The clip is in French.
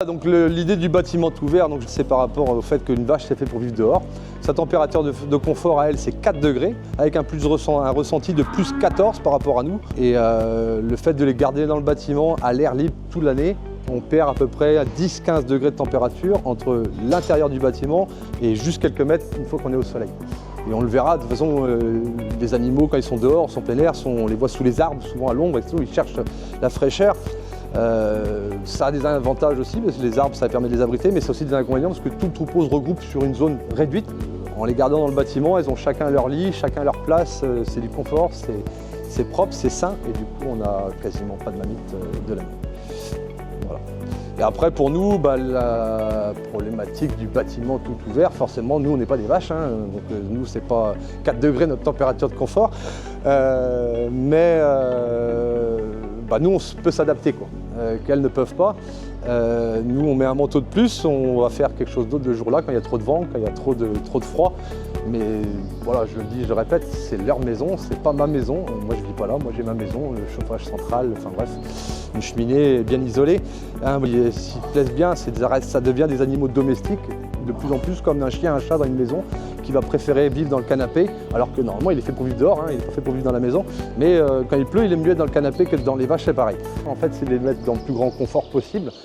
Donc l'idée du bâtiment tout ouvert, c'est par rapport au fait qu'une vache c'est fait pour vivre dehors. Sa température de confort à elle c'est 4 degrés, avec un ressenti de plus 14 par rapport à nous. Et le fait de les garder dans le bâtiment à l'air libre toute l'année, on perd à peu près 10-15 degrés de température entre l'intérieur du bâtiment et juste quelques mètres une fois qu'on est au soleil. Et on le verra, de toute façon, les animaux quand ils sont dehors, sont plein air, on les voit sous les arbres, souvent à l'ombre, ils cherchent la fraîcheur. Ça a des avantages aussi, parce que les arbres ça permet de les abriter, mais c'est aussi des inconvénients parce que tout le troupeau se regroupe sur une zone réduite. En les gardant dans le bâtiment, elles ont chacun leur lit, chacun leur place, c'est du confort, c'est propre, c'est sain, et du coup on n'a quasiment pas de mamite de l'année. Voilà. Et après pour nous, la problématique du bâtiment tout ouvert, forcément nous on n'est pas des vaches, donc nous c'est pas 4 degrés notre température de confort, nous on peut s'adapter qu'elles ne peuvent pas. Nous on met un manteau de plus, on va faire quelque chose d'autre le jour-là quand il y a trop de vent, quand il y a trop de froid. Mais voilà, je le dis, je le répète, c'est leur maison, c'est pas ma maison. Moi je vis pas là, moi j'ai ma maison, le chauffage central, enfin bref, une cheminée bien isolée. S'ils plaisent bien, ça devient des animaux domestiques, de plus en plus comme un chien, un chat dans une maison, qui va préférer vivre dans le canapé, alors que normalement il est fait pour vivre dehors, il n'est pas fait pour vivre dans la maison. Mais quand il pleut, il aime mieux être dans le canapé que dans les vaches, c'est pareil. En fait, c'est de les mettre dans le plus grand confort possible.